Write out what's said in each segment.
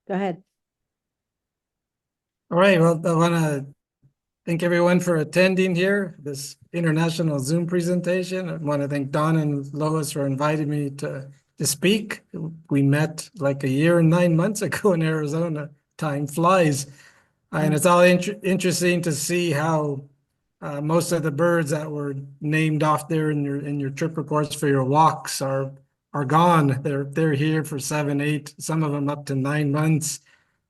Go ahead. All right, well, I want to thank everyone for attending here, this international Zoom presentation. I want to thank Don and Lois for inviting me to speak. We met like a year and 9 months ago in Arizona. Time flies. And it's all interesting to see how most of the birds that were named off there in your trip reports for your walks are gone. They're here for 7, 8, some of them up to 9 months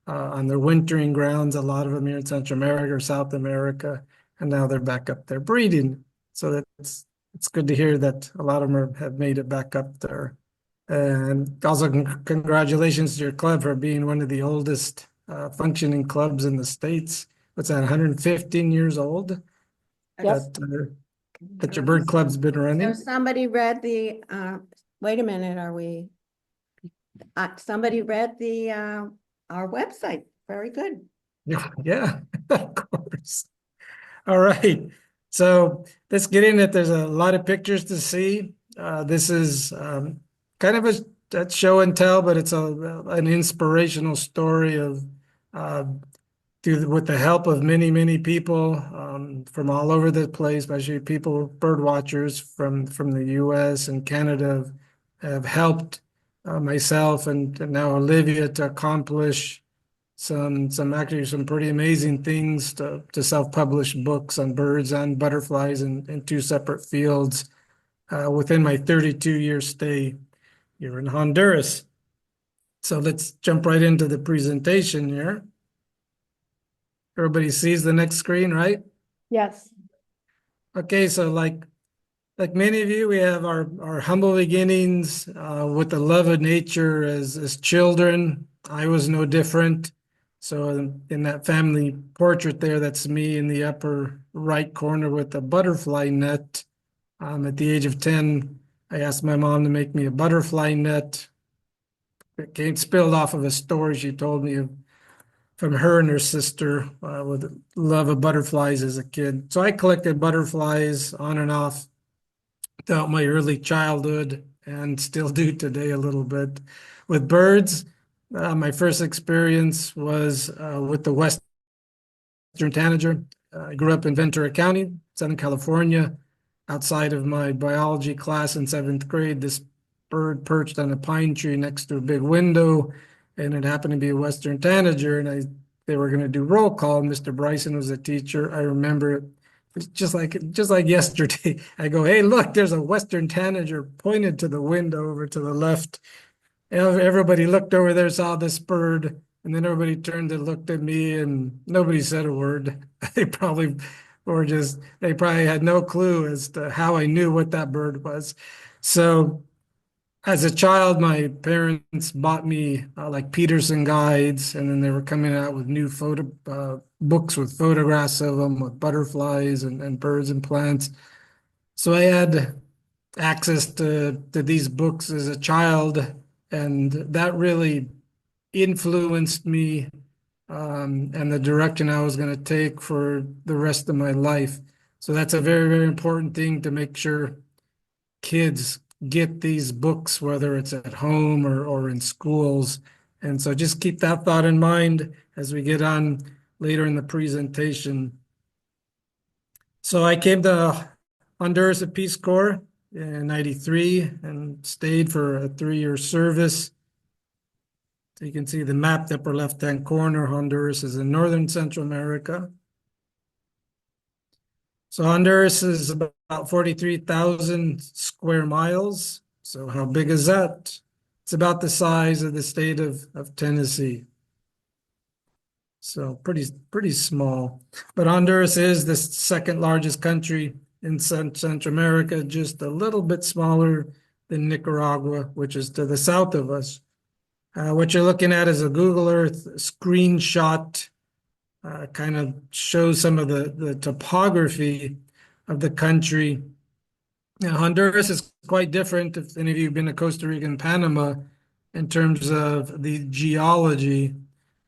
on their wintering grounds, a lot of them here in Central America or South America, and now they're back up there breeding. So it's good to hear that a lot of them have made it back up there. And also congratulations to your club for being one of the oldest functioning clubs in the States. What's that, 115 years old? Yes. That your bird club's been So running? somebody read the, wait a minute, somebody read our website. Very good. Yeah, of course. All right. So let's get in it. There's a lot of pictures to see. This is kind of a show and tell, but it's an inspirational story of uh, with the help of many, many people from all over the place, especially people, bird watchers from the U.S. and Canada have helped myself and now Olivia to accomplish some pretty amazing things to self-publish books on birds and butterflies in two separate fields within my 32-year stay here in Honduras. So let's jump right into the presentation here. Everybody sees the next screen, right? Yes. Okay, so like many of you, we have our humble beginnings with the love of nature as children. I was no different. So in that family portrait there, that's me in the upper right corner with a butterfly net. At the age of 10, I asked my mom to make me a butterfly net. It came spilled off of a story she told me from her and her sister with love of butterflies as a kid. So I collected butterflies on and off throughout my early childhood and still do today a little bit. With birds, my first experience was with the western tanager. I grew up in Ventura County, Southern California. Outside of my biology class in seventh grade, this bird perched on a pine tree next to a big window, and it happened to be a western tanager. And they were going to do roll call. Mr. Bryson was a teacher. I remember it just like yesterday. I go, hey, look, there's a western tanager pointed to the window over to the left. Everybody looked over there, saw this bird, and then everybody turned and looked at me, and nobody said a word. They probably had no clue as to how I knew what that bird was. So as a child, my parents bought me like Peterson guides, and then they were coming out with new photo books with photographs of them with butterflies and birds and plants. So I had access to these books as a child, and that really influenced me and the direction I was going to take for the rest of my life. So that's a very, very important thing to make sure kids get these books, whether it's at home or in schools. And so just keep that thought in mind as we get on later in the presentation. So I came to Honduras at Peace Corps in 93 and stayed for a 3-year service. So you can see the map, the upper left-hand corner. Honduras is in northern Central America. So Honduras is about 43,000 square miles. So how big is that? It's about the size of the state of Tennessee. So pretty small. But Honduras is the second largest country in Central America, just a little bit smaller than Nicaragua, which is to the south of us. What you're looking at is a Google Earth screenshot, kind of shows some of the topography of the country. Now, Honduras is quite different, if any of you have been to Costa Rica and Panama, in terms of the geology.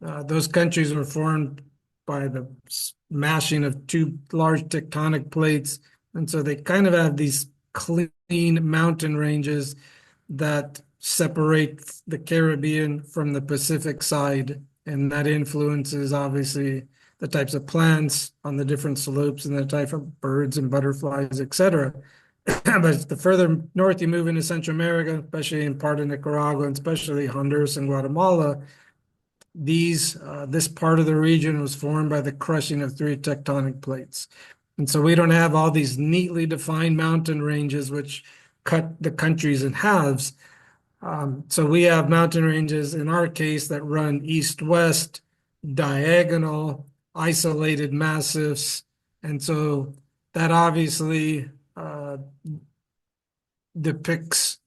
Those countries were formed by the smashing of two large tectonic plates. And so they kind of have these clean mountain ranges that separate the Caribbean from the Pacific side, and that influences obviously the types of plants on the different slopes and the type of birds and butterflies, etc. But the further north you move into Central America, especially in part of Nicaragua, and especially Honduras and Guatemala, this part of the region was formed by the crushing of three tectonic plates. And so we don't have all these neatly defined mountain ranges which cut the countries in halves. So we have mountain ranges in our case that run east-west, diagonal, isolated massifs. And so that obviously depicts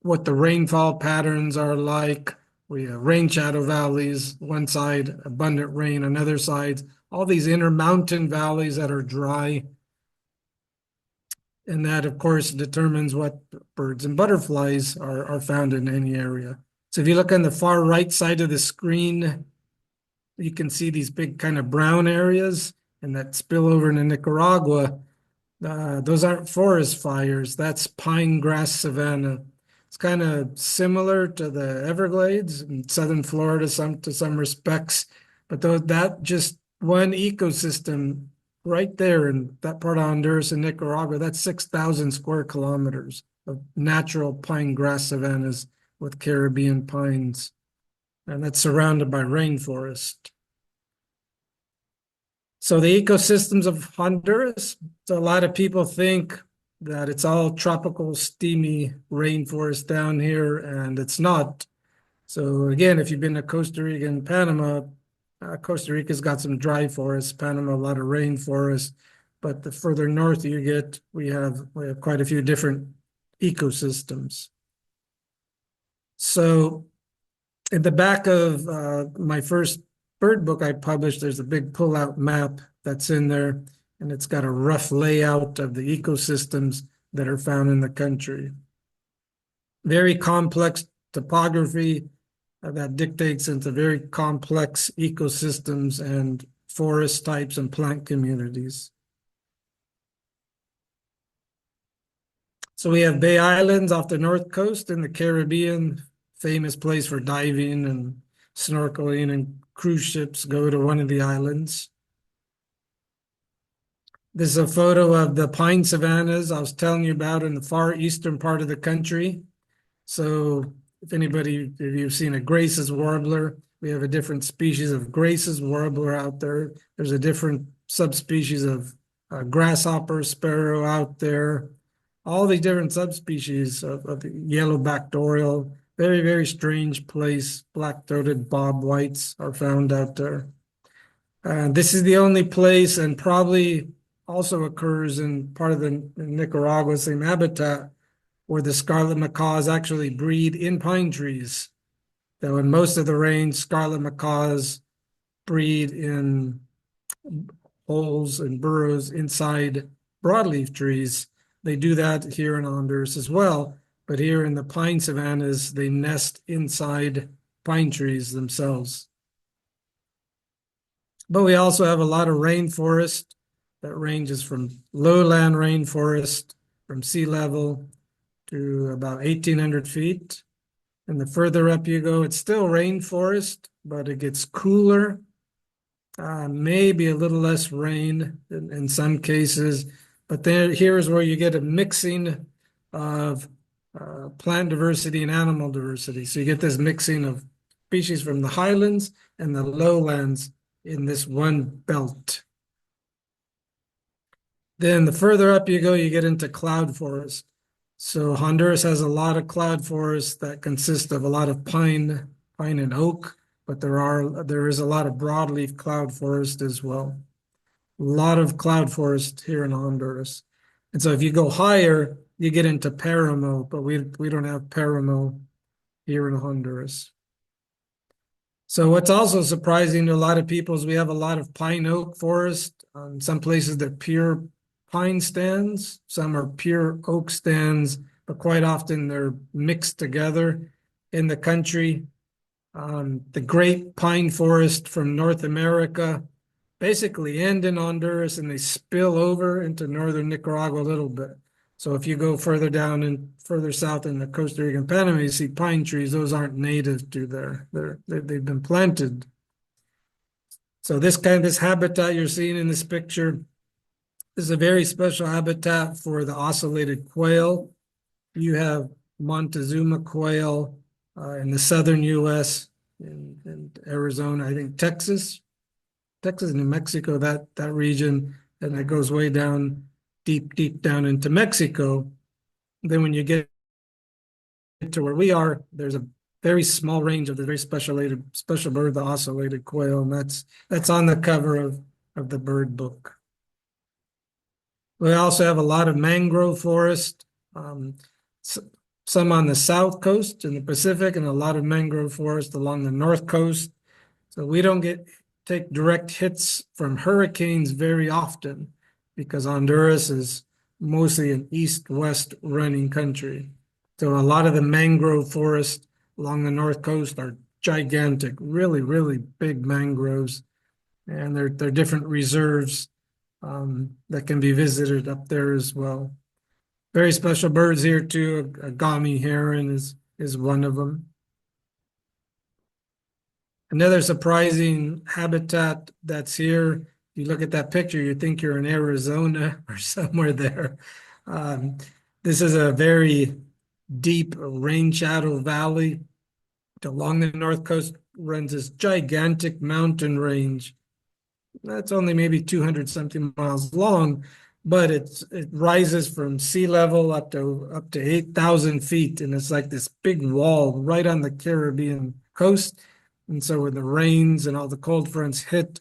what the rainfall patterns are like. We have rain shadow valleys, one side, abundant rain, another side, all these intermountain valleys that are dry. And that, of course, determines what birds and butterflies are found in any area. So if you look on the far right side of the screen, you can see these big kind of brown areas and that spill over into Nicaragua. Those aren't forest fires, that's pine grass savanna. It's kind of similar to the Everglades in southern Florida to some respects, but that just one ecosystem right there in that part of Honduras and Nicaragua, that's 6,000 square kilometers of natural pine grass savannas with Caribbean pines, and that's surrounded by rainforest. So the ecosystems of Honduras, so a lot of people think that it's all tropical, steamy rainforest down here, and it's not. So again, if you've been to Costa Rica and Panama, Costa Rica's got some dry forests, Panama a lot of rainforest, but the further north you get, we have quite a few different ecosystems. So in the back of my first bird book I published, there's a big pull-out map that's in there, and it's got a rough layout of the ecosystems that are found in the country. Very complex topography that dictates into very complex ecosystems and forest types and plant communities. So we have Bay Islands off the north coast in the Caribbean, famous place for diving and snorkeling, and cruise ships go to one of the islands. This is a photo of the pine savannas I was telling you about in the far eastern part of the country. So if you've seen a Grace's warbler, we have a different species of Grace's warbler out there. There's a different subspecies of grasshopper sparrow out there. All these different subspecies of the yellow-backed oriole. Very, very strange place. Black-throated bob whites are found out there. This is the only place, and probably also occurs in part of the Nicaragua, same habitat, where the scarlet macaws actually breed in pine trees. Though in most of the range, scarlet macaws breed in holes and burrows inside broadleaf trees. They do that here in Honduras as well, but here in the pine savannas, they nest inside pine trees themselves. But we also have a lot of rainforest that ranges from lowland rainforest from sea level to about 1,800 feet. And the further up you go, it's still rainforest, but it gets cooler, maybe a little less rain in some cases. But here's where you get a mixing of plant diversity and animal diversity. So you get this mixing of species from the highlands and the lowlands in this one belt. Then the further up you go, you get into cloud forest. So Honduras has a lot of cloud forests that consist of a lot of pine and oak, but there is a lot of broadleaf cloud forest as well. A lot of cloud forest here in Honduras. And so if you go higher, you get into paramo, but we don't have paramo here in Honduras. So what's also surprising to a lot of people is we have a lot of pine oak forest. Some places they're pure pine stands, some are pure oak stands, but quite often they're mixed together in the country. The great pine forest from North America basically end in Honduras and they spill over into northern Nicaragua a little bit. So if you go further down and further south in the Costa Rican Panama, you see pine trees. Those aren't native to there. They've been planted. So this habitat you're seeing in this picture is a very special habitat for the ocellated quail. You have Montezuma quail in the southern U.S., in Arizona, I think Texas, New Mexico, that region, and it goes way down, deep down into Mexico. Then when you get to where we are, there's a very small range of the very special bird, the ocellated quail, and that's on the cover of the bird book. We also have a lot of mangrove forest, some on the south coast in the Pacific, and a lot of mangrove forest along the north coast. So we don't take direct hits from hurricanes very often because Honduras is mostly an east-west running country. So a lot of the mangrove forests along the north coast are gigantic, really, really big mangroves, and they're different reserves that can be visited up there as well. Very special birds here too. A gami heron is one of them. Another surprising habitat that's here. You look at that picture, you think you're in Arizona or somewhere there. This is a very deep rain shadow valley. Along the north coast runs this gigantic mountain range. That's only maybe 200 something miles long, but it rises from sea level up to 8,000 feet, and it's like this big wall right on the Caribbean coast. And so when the rains and all the cold fronts hit,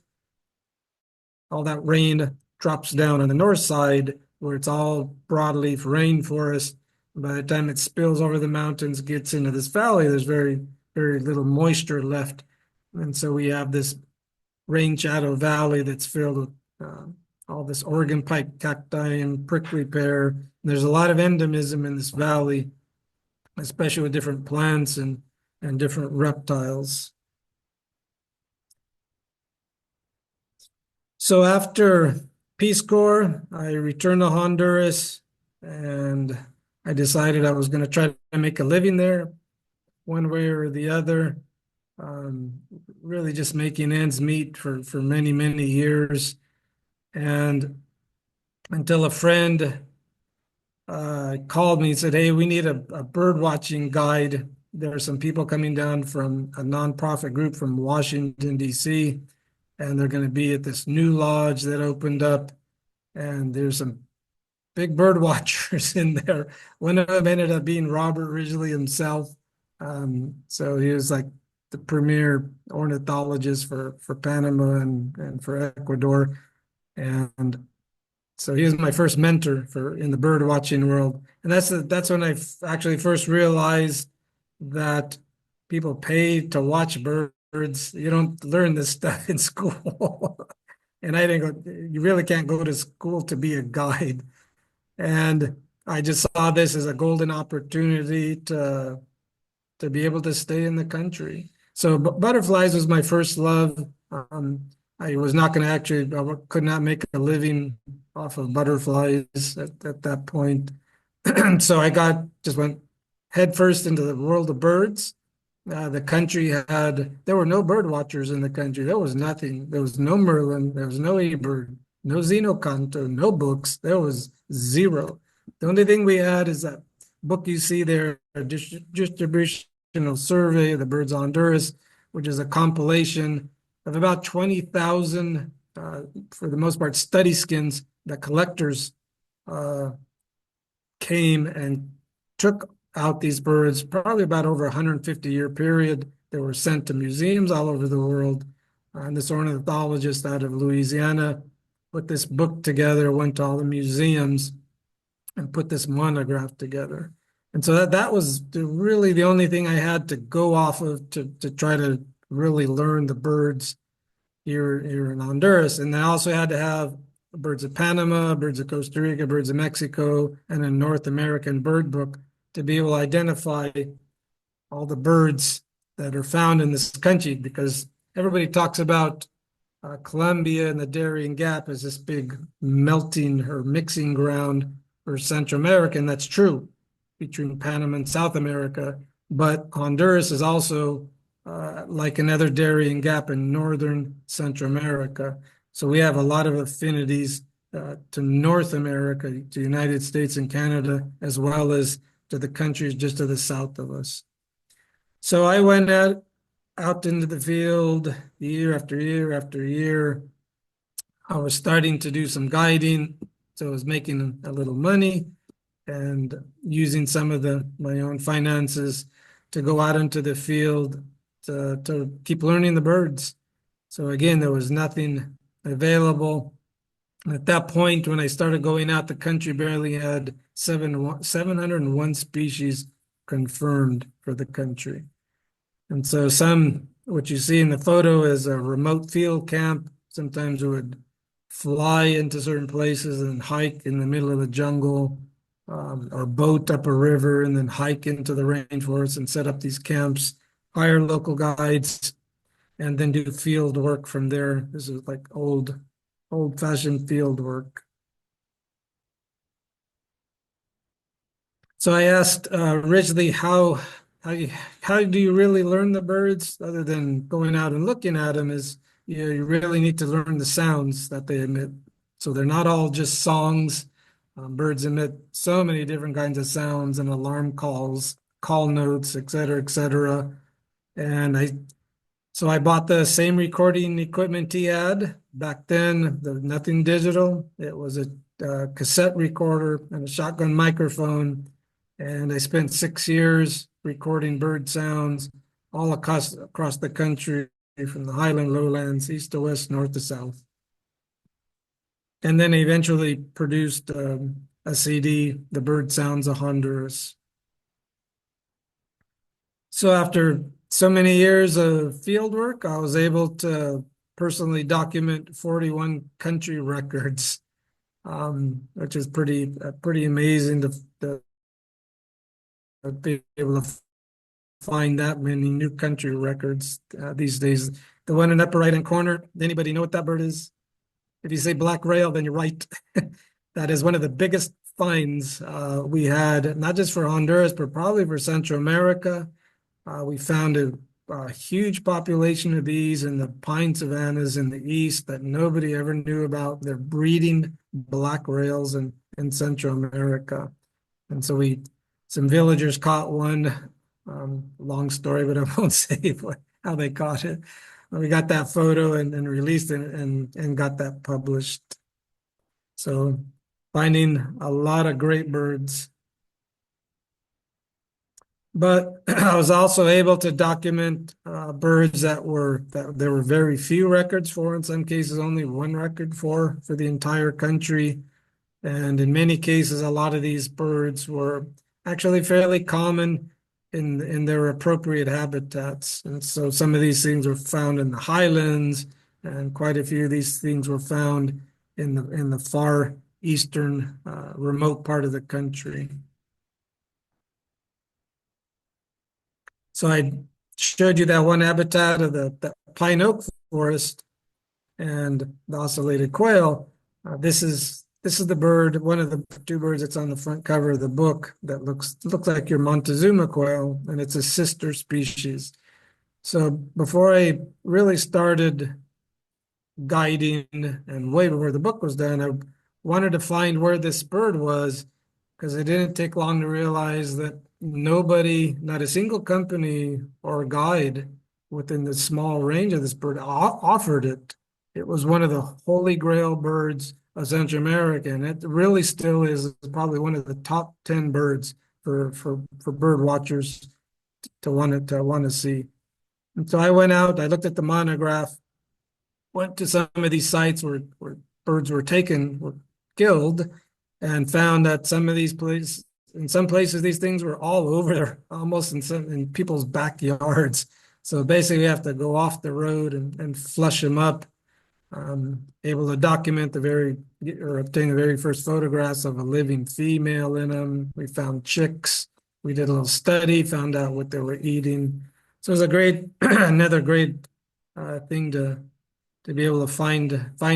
all that rain drops down on the north side where it's all broadleaf rainforest. By the time it spills over the mountains, gets into this valley, there's very, very little moisture left. And so we have this rain shadow valley that's filled with all this Oregon pike cacti and prickly pear. And there's a lot of endemism in this valley, especially with different plants and different reptiles. So after Peace Corps, I returned to Honduras, and I decided I was going to try to make a living there one way or the other. Really just making ends meet for many, many years. And until a friend called me and said, hey, we need a bird watching guide. There are some people coming down from a nonprofit group from Washington, D.C., and they're going to be at this new lodge that opened up, and there's some big bird watchers in there. One of them ended up being Robert Ridgely himself. So he was like the premier ornithologist for Panama and for Ecuador. And so he was my first mentor in the bird watching world. And that's when I actually first realized that people pay to watch birds. You don't learn this stuff in school. And I didn't go, you really can't go to school to be a guide. And I just saw this as a golden opportunity to be able to stay in the country. So butterflies was my first love. I was not going to I could not make a living off of butterflies at that point. So just went headfirst into the world of birds. The country there were no bird watchers in the country. There was nothing. There was no Merlin. There was no eBird, no Xenocanto, no books. There was zero. The only thing we had is that book you see there, a distributional survey of the birds of Honduras, which is a compilation of about 20,000, for the most part, study skins that collectors came and took out these birds, probably about over 150-year period. They were sent to museums all over the world. And this ornithologist out of Louisiana put this book together, went to all the museums, and put this monograph together. And so that was really the only thing I had to go off of to try to really learn the birds here in Honduras. And I also had to have birds of Panama, birds of Costa Rica, birds of Mexico, and a North American bird book to be able to identify all the birds that are found in this country, because everybody talks about Colombia and the Darien Gap as this big melting or mixing ground for Central America, and that's true between Panama and South America. But Honduras is also like another Darien Gap in northern Central America. So we have a lot of affinities to North America, to the United States and Canada, as well as to the countries just to the south of us. So I went out into the field year after year after year. I was starting to do some guiding, so I was making a little money and using some of my own finances to go out into the field to keep learning the birds. So again, there was nothing available. At that point, when I started going out, the country barely had 701 species confirmed for the country. And so what you see in the photo is a remote field camp. Sometimes we would fly into certain places and hike in the middle of the jungle, or boat up a river and then hike into the rainforest and set up these camps, hire local guides, and then do field work from there. This is like old-fashioned field work. So I asked originally how do you really learn the birds other than going out and looking at them? Is you really need to learn the sounds that they emit. So they're not all just songs. Birds emit so many different kinds of sounds and alarm calls, call notes, et cetera, et cetera. So I bought the same recording equipment he had back then. There was nothing digital. It was a cassette recorder and a shotgun microphone. And I spent 6 years recording bird sounds all across the country, from the highland, lowlands, east to west, north to south. And then I eventually produced a CD, The Bird Sounds of Honduras. So after so many years of field work, I was able to personally document 41 country records, which is pretty amazing to be able to find that many new country records these days. The one in the upper right-hand corner, anybody know what that bird is? If you say black rail, then you're right. That is one of the biggest finds we had, not just for Honduras, but probably for Central America. We found a huge population of these in the pine savannas in the east that nobody ever knew about. They're breeding black rails in Central America. And so some villagers caught one. Long story, but I won't say how they caught it. We got that photo and released it and got that published. So finding a lot of great birds. But I was also able to document birds that there were very few records for, in some cases only one record for the entire country. And in many cases, a lot of these birds were actually fairly common in their appropriate habitats. And so some of these things were found in the highlands, and quite a few of these things were found in the far eastern remote part of the country. So I showed you that one habitat of the pine oak forest and the ocellated quail. This is the bird, one of the two birds that's on the front cover of the book that looks like your Montezuma quail, and it's a sister species. So before I really started guiding, and way before the book was done, I wanted to find where this bird was, because it didn't take long to realize that nobody, not a single company or guide within the small range of this bird offered it. It was one of the holy grail birds of Central America, and it really still is probably one of the top 10 birds for bird watchers to want to see. And so I went out, I looked at the monograph, went to some of these sites where birds were killed, and found that in some places, these things were all over, almost in people's backyards. So basically, you have to go off the road and flush them up. Able to document obtain the very first photographs of a living female in them. We found chicks. We did a little study, found out what they were eating. So it was another great thing to be able to find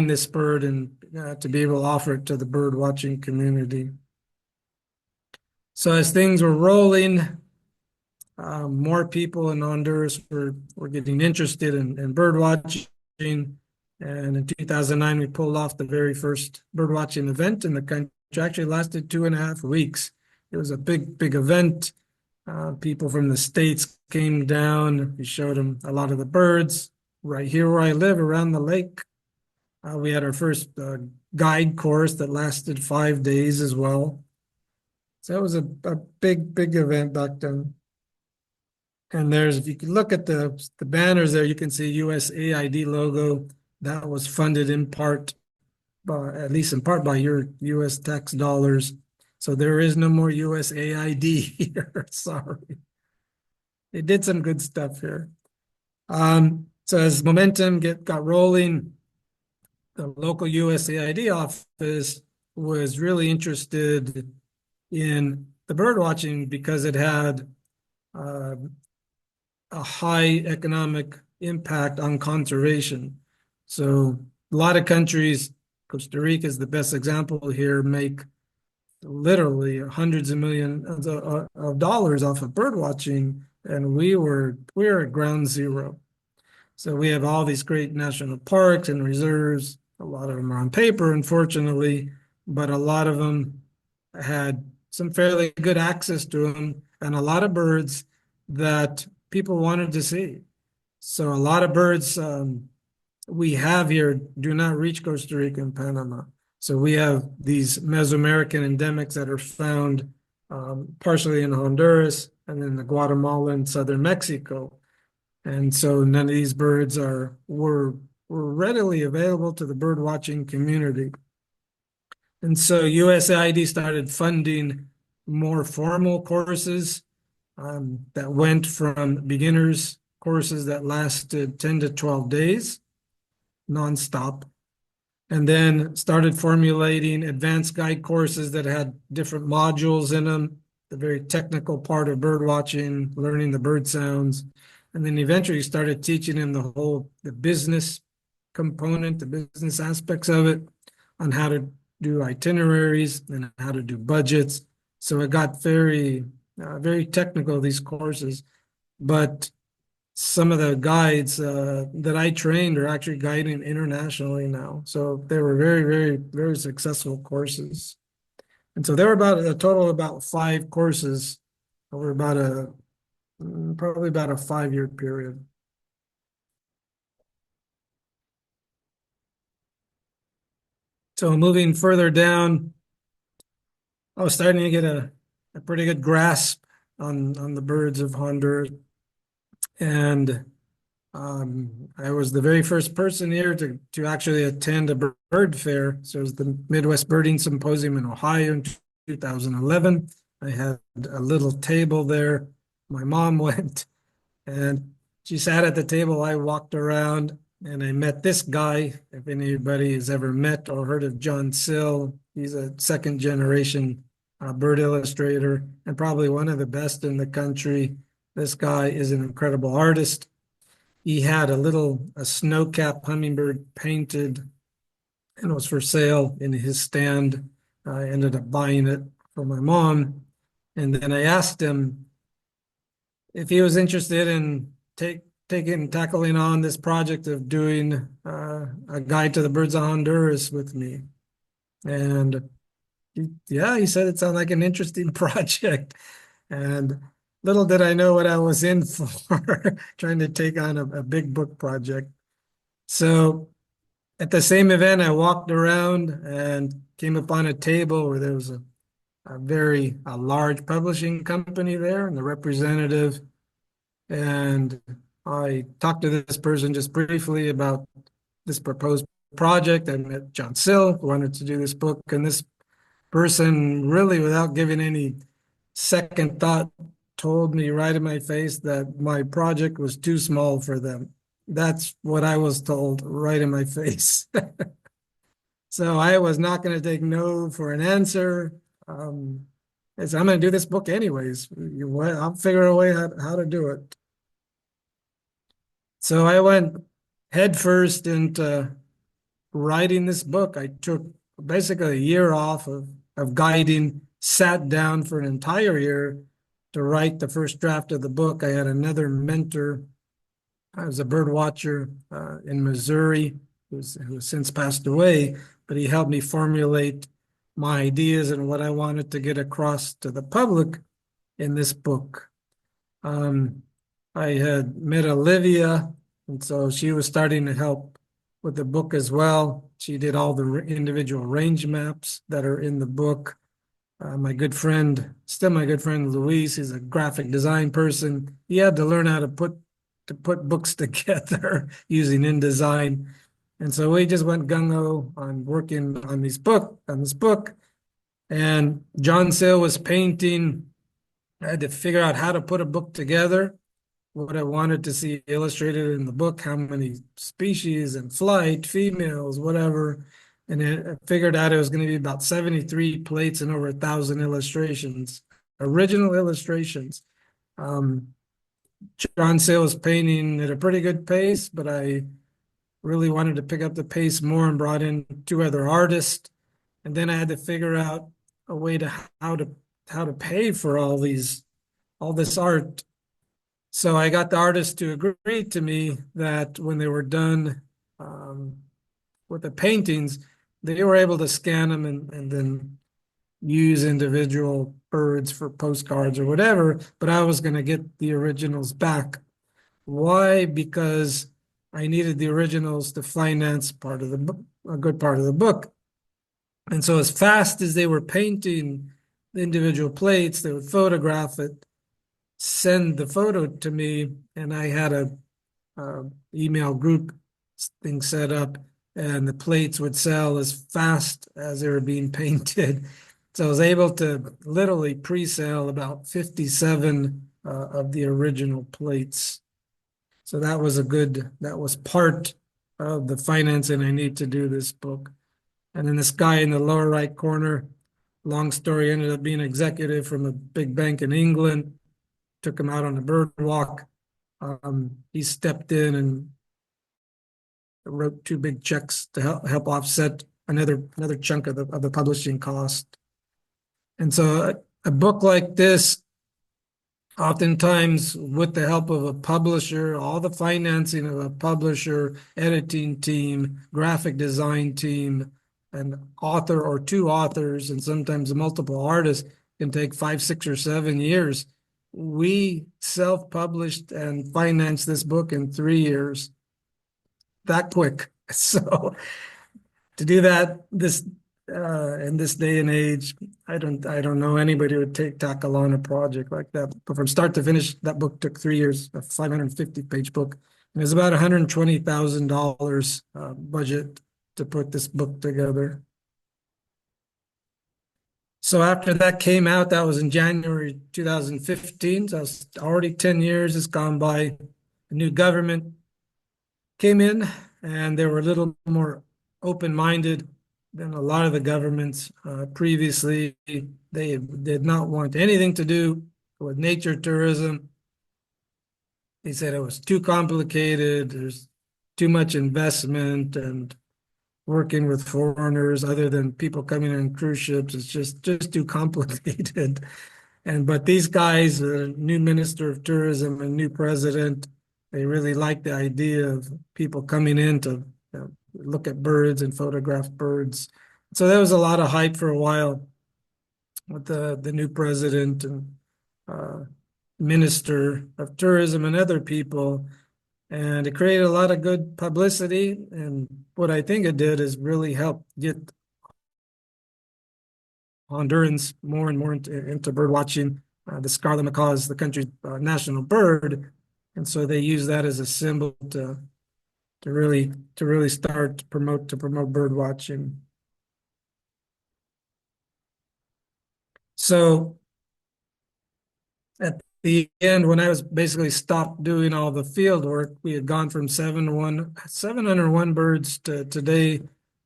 this bird and to be able to offer it to the bird watching community. So as things were rolling, more people in Honduras were getting interested in bird watching. And in 2009, we pulled off the very first bird watching event in the country. Actually lasted 2.5 weeks. It was a big event. People from the States came down. We showed them a lot of the birds right here where I live around the lake. We had our first guide course that lasted 5 days as well. So it was a big event back then. And if you can look at the banners there, you can see USAID logo. That was funded in part, at least in part, by your US tax dollars. So there is no more USAID here. Sorry. They did some good stuff here. So as momentum got rolling, the local USAID office was really interested in the bird watching because it had a high economic impact on conservation. So a lot of countries, Costa Rica is the best example here, make literally hundreds of millions of dollars off of bird watching, and we were at ground zero. So we have all these great national parks and reserves. A lot of them are on paper, unfortunately, but a lot of them had some fairly good access to them and a lot of birds that people wanted to see. So a lot of birds we have here do not reach Costa Rica and Panama. So we have these Mesoamerican endemics that are found partially in Honduras and then the Guatemala and southern Mexico. And so none of these birds were readily available to the bird watching community. And so USAID started funding more formal courses that went from beginners courses that lasted 10 to 12 days, nonstop, and then started formulating advanced guide courses that had different modules in them, the very technical part of bird watching, learning the bird sounds, and then eventually started teaching them the business component, the business aspects of it, on how to do itineraries and how to do budgets. So it got very technical, these courses. But some of the guides that I trained are actually guiding internationally now. So they were very successful courses. And so there were about a total of about 5 courses over probably about a 5-year period. So moving further down, I was starting to get a pretty good grasp on the birds of Honduras. And I was the very first person here to actually attend a bird fair. So it was the Midwest Birding Symposium in Ohio in 2011. I had a little table there. My mom went and she sat at the table. I walked around and I met this guy. If anybody has ever met or heard of John Sill, he's a second generation bird illustrator and probably one of the best in the country. This guy is an incredible artist. He had a snow-capped hummingbird painted and it was for sale in his stand. I ended up buying it for my mom. And then I asked him if he was interested in tackling on this project of doing a guide to the birds of Honduras with me. And he said it sounded like an interesting project. And little did I know what I was in for, trying to take on a big book project. So at the same event, I walked around and came upon a table where there was a large publishing company there and the representative. And I talked to this person just briefly about this proposed project. I met John Sill, who wanted to do this book, and this person really, without giving any second thought, told me right in my face that my project was too small for them. That's what I was told right in my face. So I was not going to take no for an answer. I said, I'm going to do this book anyways. I'll figure a way how to do it. So I went headfirst into writing this book. I took basically a year off of guiding sat down for an entire year to write the first draft of the book. I had another mentor. I was a bird watcher in Missouri who has since passed away, but he helped me formulate my ideas and what I wanted to get across to the public in this book. I had met Olivia, and so she was starting to help with the book as well. She did all the individual range maps that are in the book. My good friend, still my good friend Luis, he's a graphic design person. He had to learn how to put books together using InDesign. And so we just went gung-ho on working on this book. And John Sale was painting. I had to figure out how to put a book together, what I wanted to see illustrated in the book, how many species and flight, females, whatever. And I figured out it was going to be about 73 plates and over 1,000 illustrations, original illustrations. John Sale was painting at a pretty good pace, but I really wanted to pick up the pace more and brought in two other artists. And then I had to figure out a way to how to pay for all this art. So I got the artists to agree to me that when they were done with the paintings, they were able to scan them and then use individual birds for postcards or whatever, but I was going to get the originals back. Why? Because I needed the originals to finance part of the book, a good part of the book. And so as fast as they were painting the individual plates, they would photograph it, send the photo to me, and I had a email group thing set up, and the plates would sell as fast as they were being painted. So I was able to literally pre-sale about 57 of the original plates. So that was part of the financing I need to do this book. And then this guy in the lower right corner, long story, ended up being executive from a big bank in England, took him out on a bird walk. He stepped in and wrote two big checks to help offset another chunk of the publishing cost. And so a book like this, oftentimes with the help of a publisher, all the financing of a publisher, editing team, graphic design team, an author or two authors, and sometimes multiple artists, can take 5, 6, or 7 years. We self-published and financed this book in 3 years. That quick. So to do that in this day and age, I don't know anybody who would tackle on a project like that. But from start to finish, that book took 3 years, a 550-page book. And it was about $120,000 budget to put this book together. So after that came out, that was in January 2015. So it's already 10 years has gone by. A new government came in, and they were a little more open-minded than a lot of the governments previously. They did not want anything to do with nature tourism. They said it was too complicated. There's too much investment, and working with foreigners other than people coming on cruise ships is just too complicated. But these guys, the new minister of tourism and new president, they really like the idea of people coming in to look at birds and photograph birds. So there was a lot of hype for a while with the new president and minister of tourism and other people. And it created a lot of good publicity. And what I think it did is really help get Hondurans more and more into bird watching. The scarlet macaw is the country's national bird, and so they use that as a symbol to really start to promote bird watching. So at the end, when I was basically stopped doing all the field work, we had gone from 701 birds to today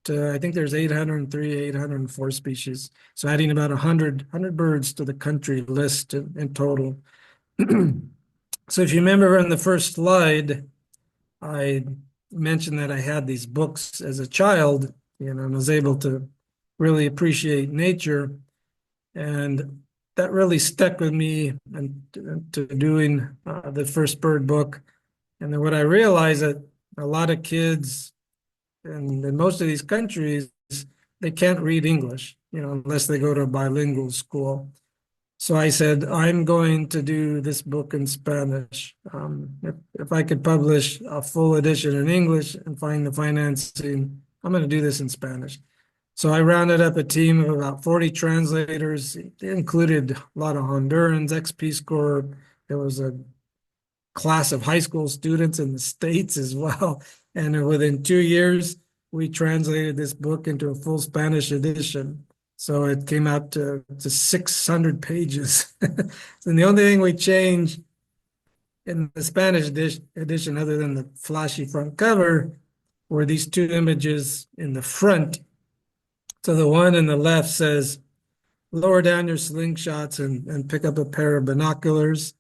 to I think there's 803, 804 species. So adding about 100 birds to the country list in total. So if you remember in the first slide, I mentioned that I had these books as a child, and was able to really appreciate nature. And that really stuck with me and to doing the first bird book. And then what I realized that a lot of kids in most of these countries, they can't read English, unless they go to a bilingual school. So I said, I'm going to do this book in Spanish. If I could publish a full edition in English and find the financing, I'm going to do this in Spanish. So I rounded up a team of about 40 translators. It included a lot of Hondurans, ex-Peace Corps. There was a class of high school students in the States as well. And within 2 years, we translated this book into a full Spanish edition. So it came out to 600 pages. And the only thing we changed in the Spanish edition, other than the flashy front cover, were these two images in the front. So the one in the left says, lower down your slingshots and pick up a pair of binoculars.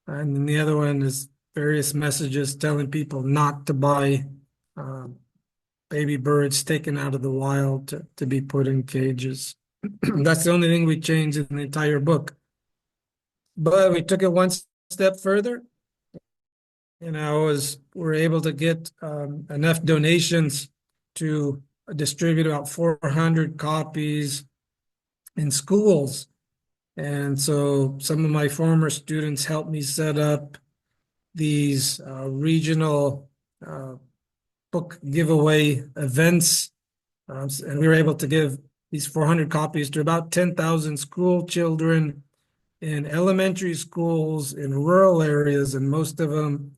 And then the other one is various messages telling people not to buy uh, baby birds taken out of the wild to be put in cages. That's the only thing we changed in the entire book. But we took it one step further. We're able to get enough donations to distribute about 400 copies in schools. And so some of my former students helped me set up these regional book giveaway events. And we were able to give these 400 copies to about 10,000 school children in elementary schools in rural areas, and most of them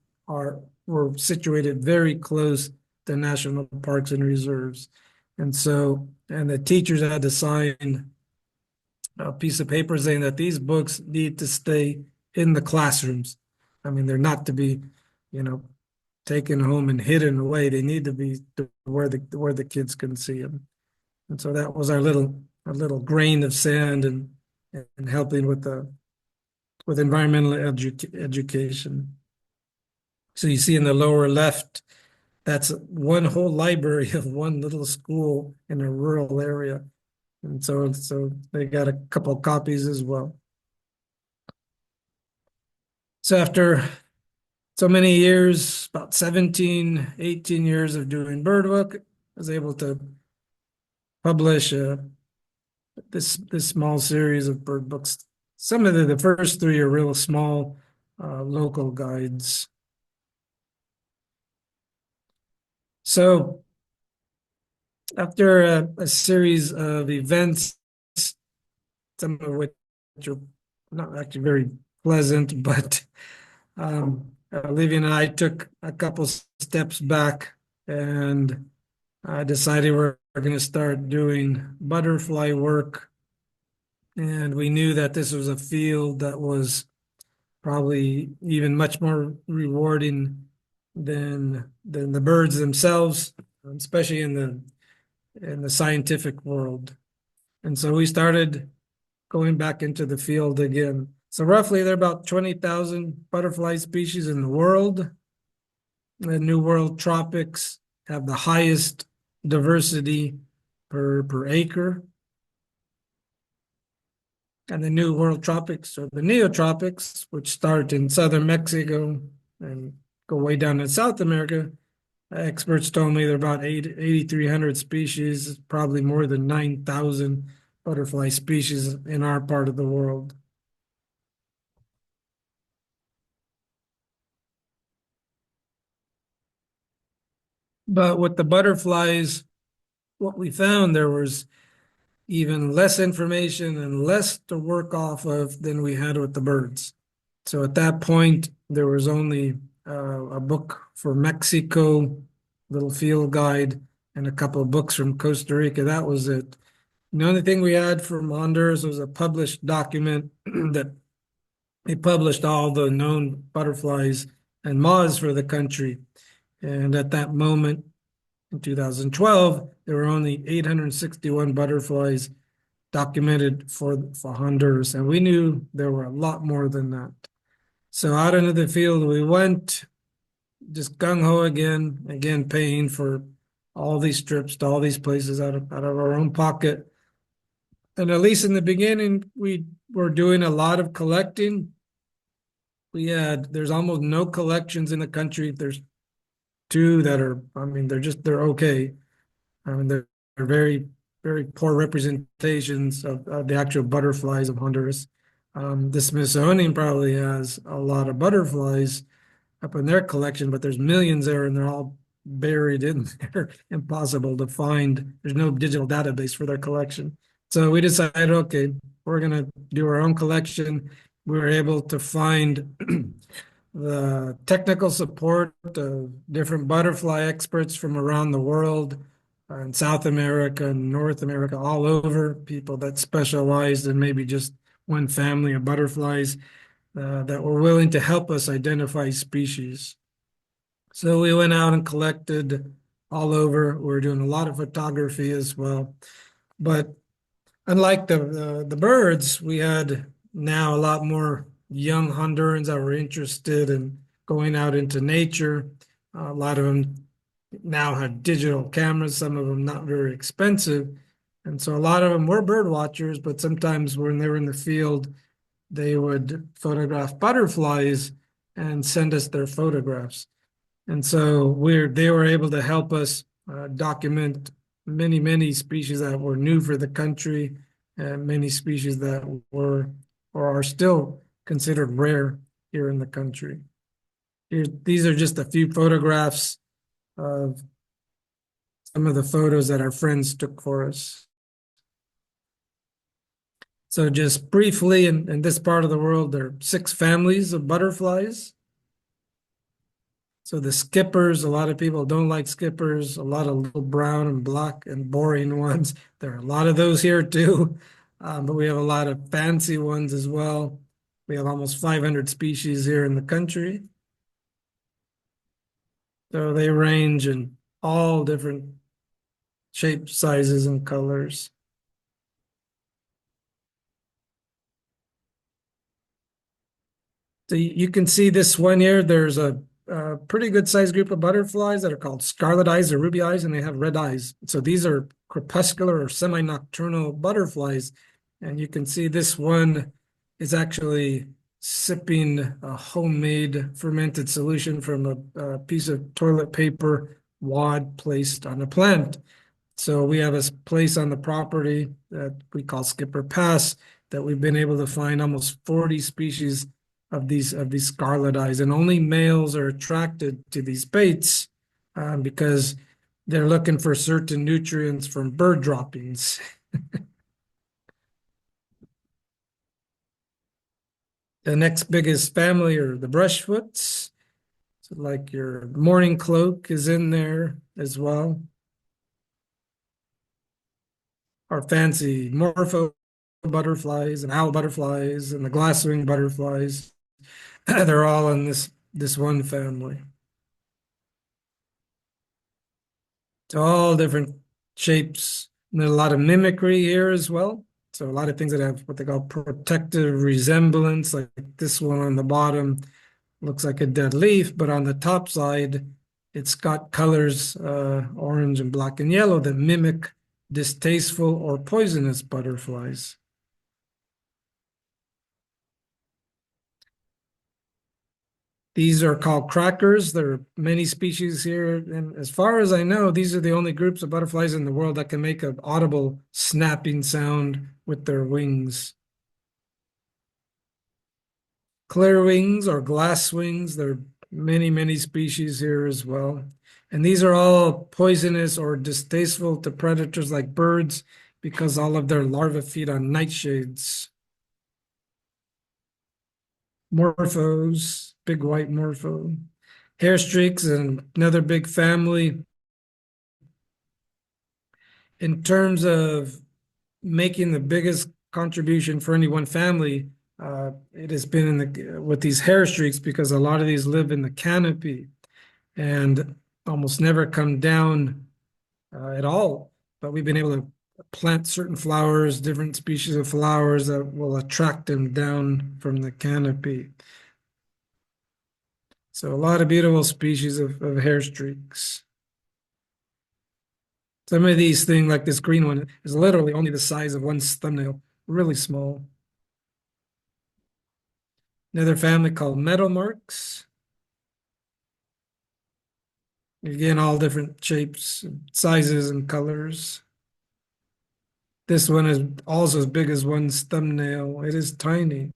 were situated very close to national parks and reserves. And the teachers had to sign a piece of paper saying that these books need to stay in the classrooms. I mean, they're not to be, taken home and hidden away. They need to be where the kids can see them. And so that was our little grain of sand and helping with environmental education. So you see in the lower left, that's one whole library of one little school in a rural area. And so they got a couple of copies as well. So after so many years, about 17, 18 years of doing bird book, I was able to publish this small series of bird books. Some of the first three are real small local guides. So after a series of events, some of which are not actually very pleasant, but Olivia and I took a couple steps back and decided we're going to start doing butterfly work. And we knew that this was a field that was probably even much more rewarding than the birds themselves, especially in the scientific world. And so we started going back into the field again. So roughly there are about 20,000 butterfly species in the world. The New World tropics have the highest diversity per acre. And the New World tropics, or the neotropics, which start in southern Mexico and go way down in South America, experts told me there are about 8,300 species, probably more than 9,000 butterfly species in our part of the world. But with the butterflies, what we found, there was even less information and less to work off of than we had with the birds. So at that point, there was only a book for Mexico, little field guide, and a couple of books from Costa Rica. That was it. The only thing we had from Honduras was a published document that they published all the known butterflies and moths for the country. And at that moment, in 2012, there were only 861 butterflies documented for Honduras, and we knew there were a lot more than that. So out into the field we went, just gung-ho again paying for all these trips to all these places out of our own pocket. And at least in the beginning, we were doing a lot of collecting. There's almost no collections in the country. There's two that are, I mean, they're okay. I mean, they're very, very poor representations of the actual butterflies of Honduras. The Smithsonian probably has a lot of butterflies up in their collection, but there's millions there and they're all buried in there. Impossible to find. There's no digital database for their collection. So we decided, okay, we're gonna do our own collection. We were able to find the technical support of different butterfly experts from around the world, in South America and North America, all over, people that specialized in maybe just one family of butterflies that were willing to help us identify species. So we went out and collected all over. We were doing a lot of photography as well. But unlike the birds, we had now a lot more young Hondurans that were interested in going out into nature. A lot of them now have digital cameras, some of them not very expensive. And so a lot of them were bird watchers, but sometimes when they were in the field, they would photograph butterflies and send us their photographs. And so they were able to help us document many species that were new for the country and many species that were or are still considered rare here in the country. These are just a few photographs of some of the photos that our friends took for us. So just briefly, in this part of the world, there are 6 families of butterflies. So the skippers, a lot of people don't like skippers, a lot of little brown and black and boring ones. There are a lot of those here too, but we have a lot of fancy ones as well. We have almost 500 species here in the country. So they range in all different shapes, sizes, and colors. So you can see this one here. There's a pretty good sized group of butterflies that are called scarlet eyes or ruby eyes, and they have red eyes. So these are crepuscular or semi-nocturnal butterflies. And you can see this one is actually sipping a homemade fermented solution from a piece of toilet paper wad placed on a plant. So we have a place on the property that we call Skipper Pass that we've been able to find almost 40 species of these scarlet eyes, and only males are attracted to these baits because they're looking for certain nutrients from bird droppings. The next biggest family are the brushfoots. So like your morning cloak is in there as well. Our fancy morpho butterflies and owl butterflies and the glasswing butterflies. They're all in this one family. So all different shapes. And there's a lot of mimicry here as well. So a lot of things that have what they call protective resemblance, like this one on the bottom looks like a dead leaf, but on the top side, it's got colors, orange and black and yellow, that mimic distasteful or poisonous butterflies. These are called crackers. There are many species here. And as far as I know, these are the only groups of butterflies in the world that can make an audible snapping sound with their wings. Clear wings or glass wings, there are many species here as well. And these are all poisonous or distasteful to predators like birds because all of their larvae feed on nightshades. Morphos, big white morpho. Hair streaks and another big family. In terms of making the biggest contribution for any one family, it has been with these hair streaks because a lot of these live in the canopy and almost never come down at all. But we've been able to plant certain flowers, different species of flowers that will attract them down from the canopy. So a lot of beautiful species of hair streaks. Some of these things, like this green one, is literally only the size of one's thumbnail, really small. Another family called metal marks. Again, all different shapes, sizes, and colors. This one is also as big as one's thumbnail. It is tiny.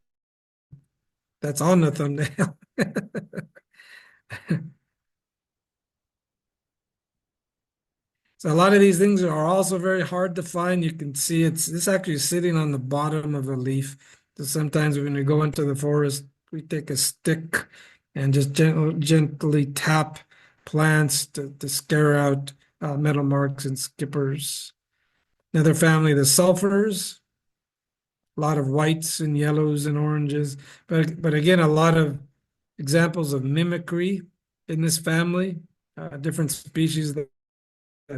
That's on the thumbnail. So a lot of these things are also very hard to find. You can see it's actually sitting on the bottom of a leaf. So sometimes when we go into the forest, we take a stick and just gently tap plants to scare out metal marks and skippers. Another family, the sulfurs, a lot of whites and yellows and oranges, but again, a lot of examples of mimicry in this family, different species that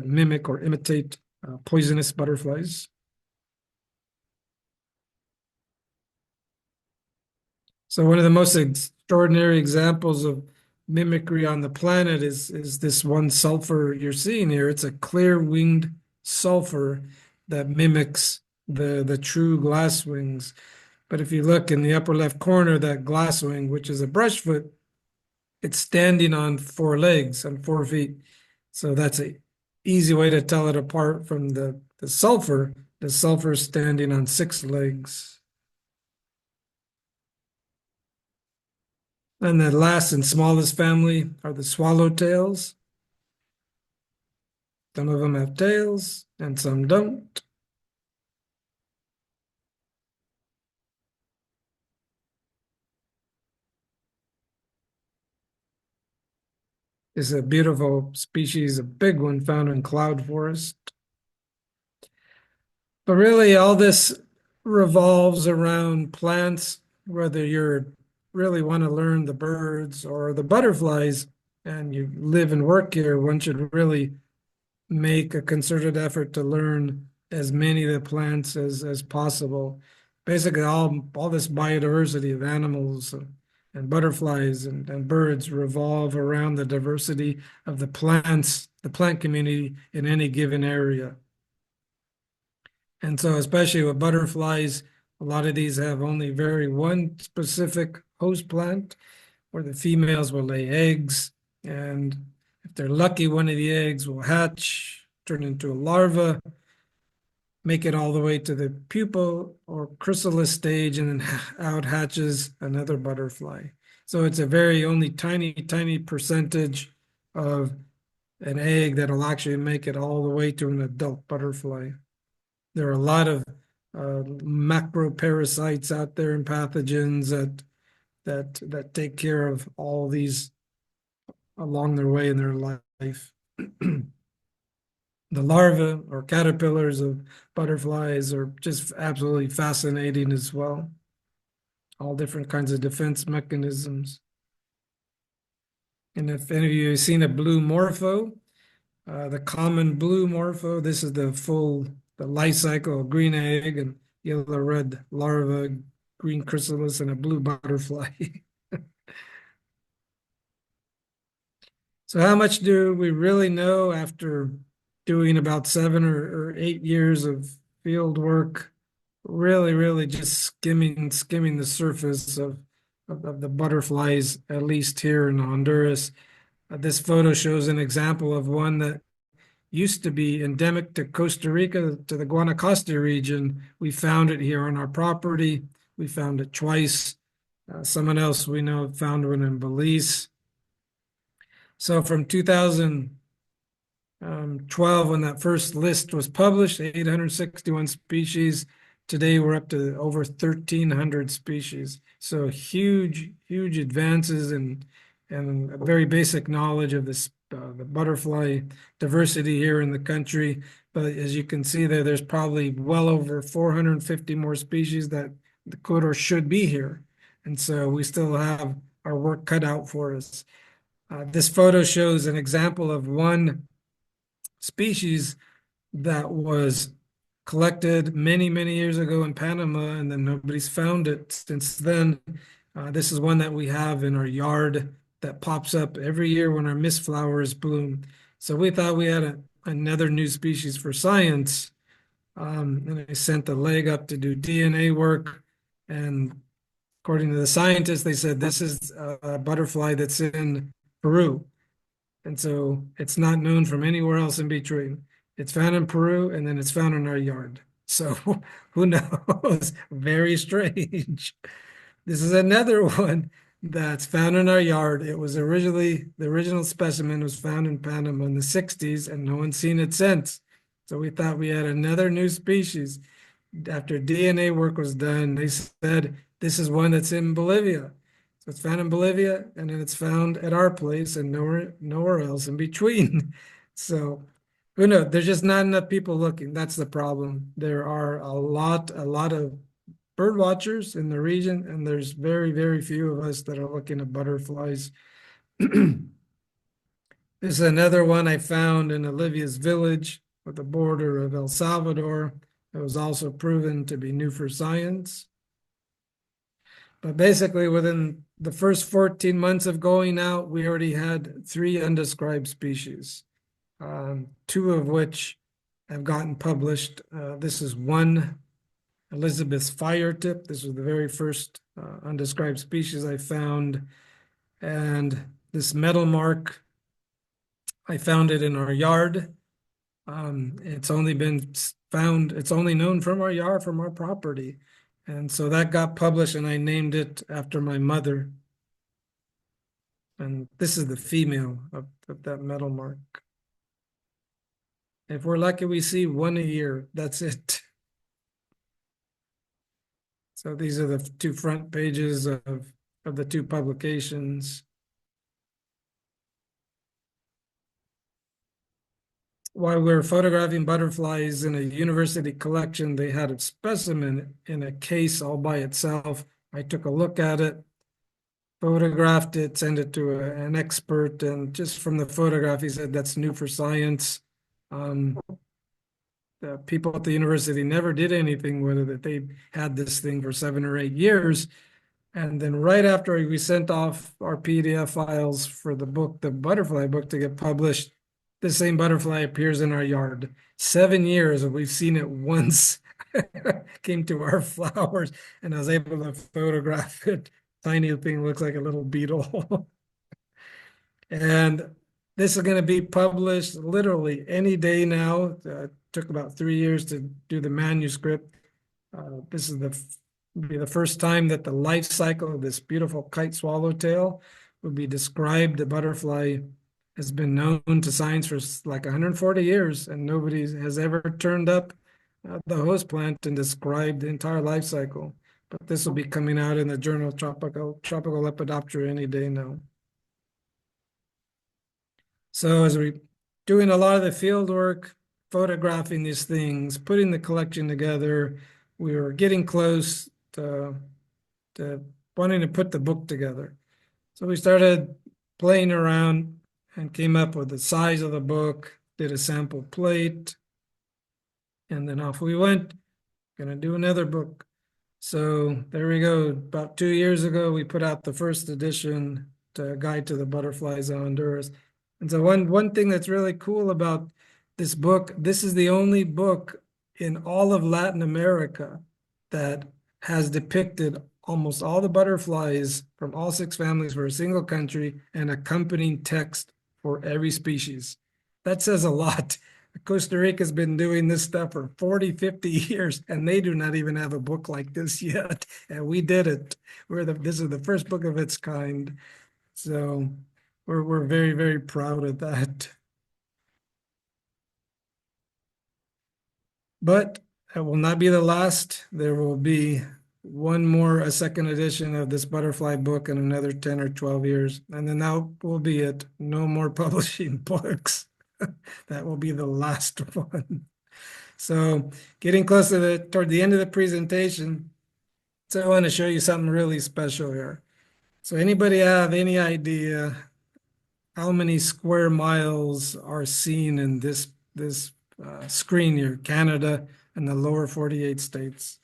mimic or imitate poisonous butterflies. So one of the most extraordinary examples of mimicry on the planet is this one sulfur you're seeing here. It's a clear-winged sulfur that mimics the true glasswings. But if you look in the upper left corner, that glasswing, which is a brushfoot, it's standing on four legs, on 4 feet. So that's a easy way to tell it apart from the sulfur. The sulfur standing on 6 legs. And the last and smallest family are the swallowtails. Some of them have tails and some don't. It's a beautiful species, a big one found in cloud forest. But really, all this revolves around plants, whether you're really want to learn the birds or the butterflies and you live and work here, one should really make a concerted effort to learn as many of the plants as possible. Basically, all this biodiversity of animals and butterflies and birds revolve around the diversity of the plants, the plant community in any given area. And so, especially with butterflies, a lot of these have only very one specific host plant where the females will lay eggs. And if they're lucky, one of the eggs will hatch, turn into a larva, make it all the way to the pupa or chrysalis stage, and then out hatches another butterfly. So it's a very only tiny percentage of an egg that'll actually make it all the way to an adult butterfly. There are a lot of macro parasites out there and pathogens that take care of all these along their way in their life. The larvae or caterpillars of butterflies are just absolutely fascinating as well. All different kinds of defense mechanisms. And if any of you have seen a blue morpho, the common blue morpho, this is the life cycle of green egg and yellow red larva, green chrysalis, and a blue butterfly. So how much do we really know after doing about 7 or 8 years of field work? Really just skimming the surface of the butterflies, at least here in Honduras. This photo shows an example of one that used to be endemic to Costa Rica, to the Guanacaste region. We found it here on our property. We found it twice. Someone else we know found one in Belize. So from 2012, when that first list was published, 861 species. Today we're up to over 1,300 species. So huge advances and a very basic knowledge of this the butterfly diversity here in the country. But as you can see there's probably well over 450 more species that could or should be here. And so we still have our work cut out for us. This photo shows an example of one species that was collected many years ago in Panama, and then nobody's found it since then. This is one that we have in our yard that pops up every year when our mist flowers bloom. So we thought we had another new species for science. And I sent the leg up to do DNA work. And according to the scientists, they said this is a butterfly that's in Peru. And so it's not known from anywhere else in between. It's found in Peru and then it's found in our yard. So who knows? Very strange. This is another one that's found in our yard. It was originally, the original specimen was found in Panama in the 60s and no one's seen it since. So we thought we had another new species. After DNA work was done, they said this is one that's in Bolivia. So it's found in Bolivia and then it's found at our place and nowhere else in between. So who knows? There's just not enough people looking. That's the problem. There are a lot of bird watchers in the region, and there's very, very few of us that are looking at butterflies. This is another one I found in Olivia's village with the border of El Salvador. It was also proven to be new for science. But basically, within the first 14 months of going out, we already had 3 undescribed species, 2 of which have gotten published. This is one Elizabeth's fire tip. This was the very first undescribed species I found. And this metal mark, I found it in our yard. It's only been found, it's only known from our yard, from our property. And so that got published and I named it after my mother. And this is the female of that metal mark. If we're lucky, we see 1 a year. That's it. So these are the 2 front pages of the 2 publications. While we were photographing butterflies in a university collection, they had a specimen in a case all by itself. I took a look at it, photographed it, sent it to an expert, and just from the photograph, he said that's new for science. The people at the university never did anything with it. They had this thing for 7 or 8 years. And then right after we sent off our PDF files for the book, the butterfly book, to get published, the same butterfly appears in our yard. 7 years, and we've seen it once. Came to our flowers, and I was able to photograph it. Tiny thing, looks like a little beetle. And this is going to be published literally any day now. Took about 3 years to do the manuscript. This is be the first time that the life cycle of this beautiful kite swallowtail would be described. The butterfly has been known to science for like 140 years, and nobody has ever turned up the host plant and described the entire life cycle. But this will be coming out in the journal Tropical Lepidoptera any day now. So as we doing a lot of the field work, photographing these things, putting the collection together, we were getting close to wanting to put the book together. So we started playing around and came up with the size of the book, did a sample plate, and then off we went. Gonna do another book. So there we go. About 2 years ago, we put out the first edition to Guide to the Butterflies of Honduras. And so one thing that's really cool about this book, this is the only book in all of Latin America that has depicted almost all the butterflies from all 6 families for a single country and accompanying text for every species. That says a lot. Costa Rica's been doing this stuff for 40, 50 years, and they do not even have a book like this yet. And we did it. This is the first book of its kind. So we're very, very proud of that. But it will not be the last. There will be one more, a second edition of this butterfly book in another 10 or 12 years. And then that will be it. No more publishing books. That will be the last one. So getting close to toward the end of the presentation, so I want to show you something really special here. So anybody have any idea how many square miles are seen in this screen here, Canada and the lower 48 states?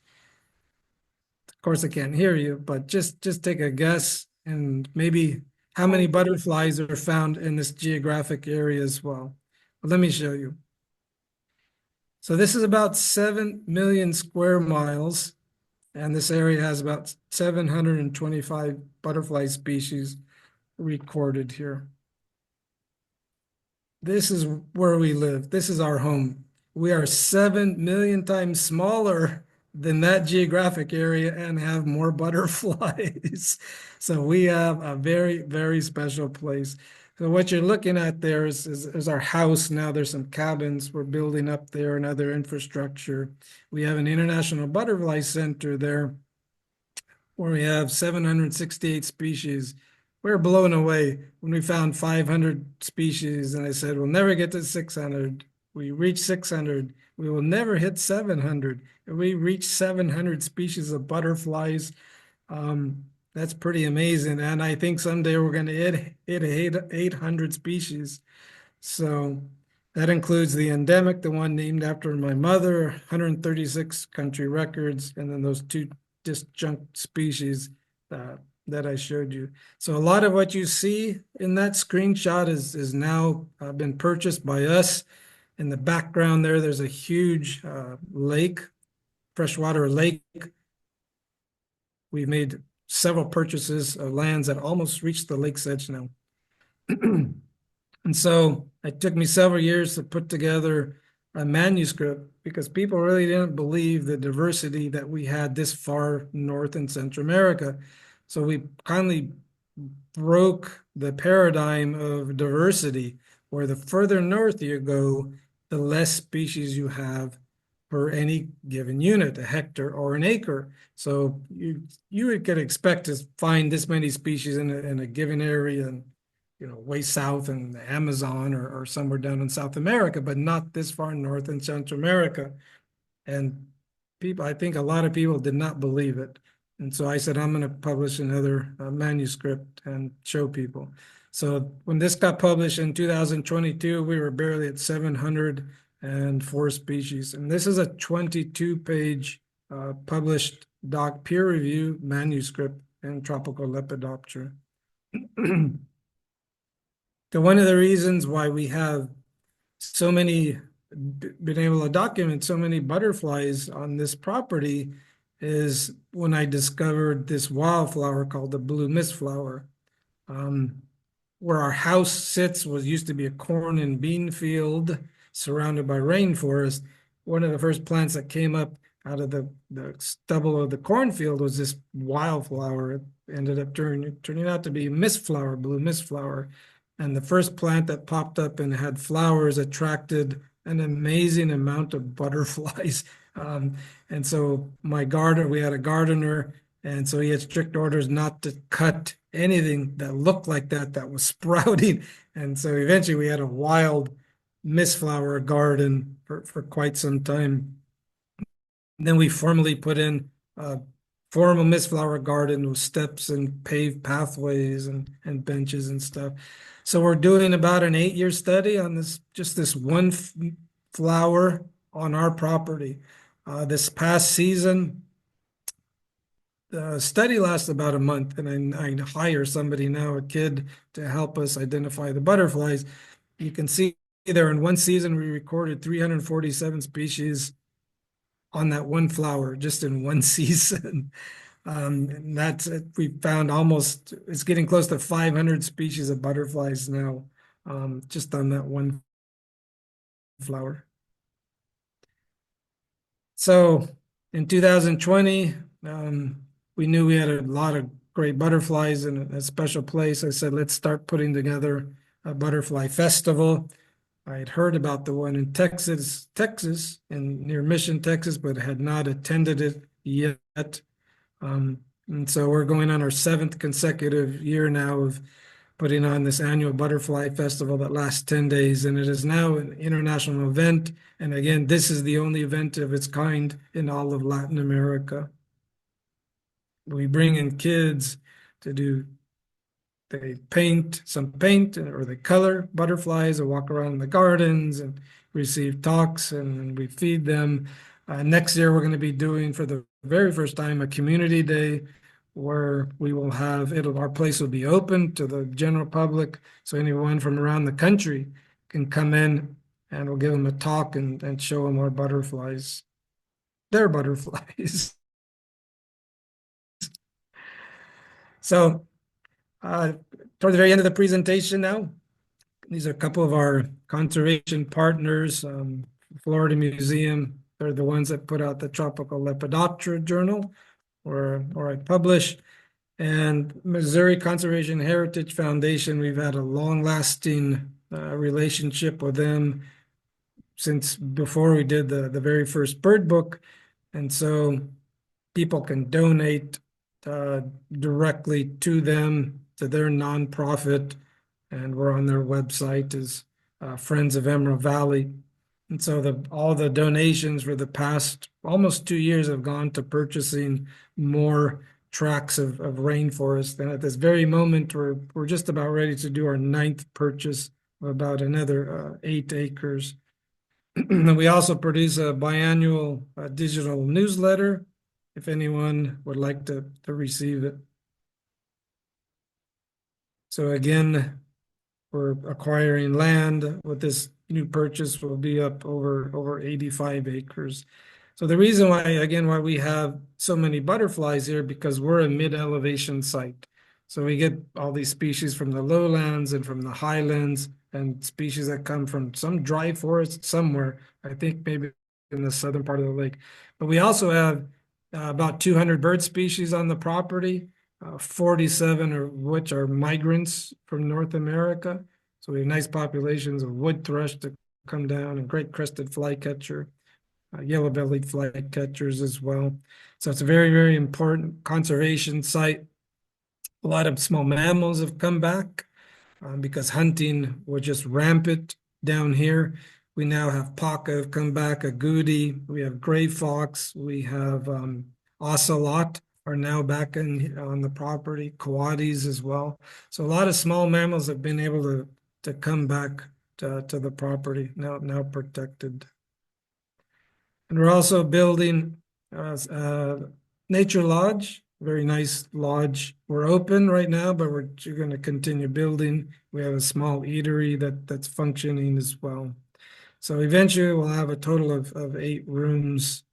Of course, I can't hear you, but just take a guess, and maybe how many butterflies are found in this geographic area as well. Well, let me show you. So this is about 7 million square miles, and this area has about 725 butterfly species recorded here. This is where we live. This is our home. We are 7 million times smaller than that geographic area and have more butterflies. So we have a very, very special place. So what you're looking at there is our house. Now there's some cabins we're building up there and other infrastructure. We have an International Butterfly Center there where we have 768 species. We were blown away when we found 500 species, and I said, we'll never get to 600. We reached 600. We will never hit 700. And we reached 700 species of butterflies. That's pretty amazing. And I think someday we're going to hit 800 species. So that includes the endemic, the one named after my mother, 136 country records, and then those two disjunct species that I showed you. So a lot of what you see in that screenshot is now been purchased by us. In the background there's a huge lake, freshwater lake. We've made several purchases of lands that almost reach the lake's edge now. And so it took me several years to put together a manuscript because people really didn't believe the diversity that we had this far north in Central America. So we kindly broke the paradigm of diversity, where the further north you go, the less species you have per any given unit, a hectare or an acre. So you could expect to find this many species in a given area, and way south in the Amazon or somewhere down in South America, but not this far north in Central America. And I think a lot of people did not believe it. And so I said, I'm going to publish another manuscript and show people. So when this got published in 2022, we were barely at 704 species. And this is a 22-page published peer review manuscript in Tropical Lepidoptera. So one of the reasons why we have been able to document so many butterflies on this property is when I discovered this wildflower called the blue mist flower. Where our house sits used to be a corn and bean field surrounded by rainforest. One of the first plants that came up out of the stubble of the cornfield was this wildflower. It ended up turning out to be mist flower, blue mist flower. And the first plant that popped up and had flowers attracted an amazing amount of butterflies. And so we had a gardener, and so he had strict orders not to cut anything that looked like that was sprouting. And so eventually we had a wild mist flower garden for quite some time. And then we formally put in a formal mist flower garden with steps and paved pathways and benches and stuff. So we're doing about an 8-year study on this one flower on our property. This past season, the study lasts about a month, and I hire somebody now, a kid, to help us identify the butterflies. You can see there in one season, we recorded 347 species on that one flower, just in one season. And that's it. We found it's getting close to 500 species of butterflies now, just on that one flower. So in 2020, we knew we had a lot of great butterflies in a special place. I said, let's start putting together a butterfly festival. I had heard about the one in Texas, near Mission, Texas, but had not attended it yet. And so we're going on our 7th consecutive year now of putting on this annual butterfly festival that lasts 10 days. And it is now an international event. And again, this is the only event of its kind in all of Latin America. We bring in kids they paint or they color butterflies and walk around in the gardens and receive talks, and we feed them. Next year, we're going to be doing for the very first time a community day where we will our place will be open to the general public. So anyone from around the country can come in and we'll give them a talk and show them our butterflies. They're butterflies. So toward the very end of the presentation now, these are a couple of our conservation partners. Florida Museum, they're the ones that put out the Tropical Lepidoptera Journal, or I publish. And Missouri Conservation Heritage Foundation, we've had a long-lasting relationship with them since before we did the very first bird book. And so people can donate directly to them, to their nonprofit, and we're on their website as Friends of Emerald Valley. And so all the donations for the past almost 2 years have gone to purchasing more tracts of rainforest. And at this very moment, we're just about ready to do our 9th purchase of about another 8 acres. We also produce a biannual digital newsletter if anyone would like to receive it. So again, we're acquiring land with this new purchase will be up over 85 acres. So the reason why, again, why we have so many butterflies here, because we're a mid-elevation site. So we get all these species from the lowlands and from the highlands, and species that come from some dry forest somewhere, I think maybe in the southern part of the lake. But we also have about 200 bird species on the property, 47 of which are migrants from North America. So we have nice populations of wood thrush that come down, and great crested flycatcher, yellow-bellied flycatchers as well. So it's a very, very important conservation site. A lot of small mammals have come back because hunting was just rampant down here. We now have paca have come back, agouti, we have gray fox, we have ocelot are now back on the property, coatis as well. So a lot of small mammals have been able to come back to the property, now protected. And we're also building Nature Lodge, very nice lodge. We're open right now, but we're going to continue building. We have a small eatery that's functioning as well. So eventually we'll have a total of 8 rooms.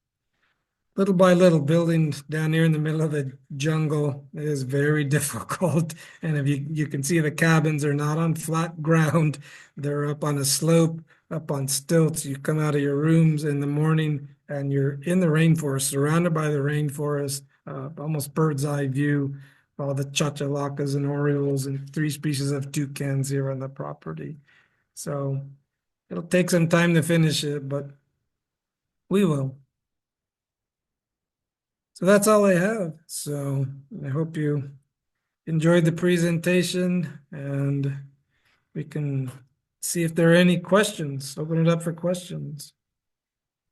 Little by little, building down here in the middle of the jungle is very difficult. And if you can see, the cabins are not on flat ground. They're up on a slope, up on stilts. You come out of your rooms in the morning and you're in the rainforest, surrounded by the rainforest, almost bird's eye view, all the chachalakas and orioles and 3 species of toucans here on the property. So it'll take some time to finish it, but we will. So that's all I have. So I hope you enjoyed the presentation, and we can see if there are any questions. Open it up for questions.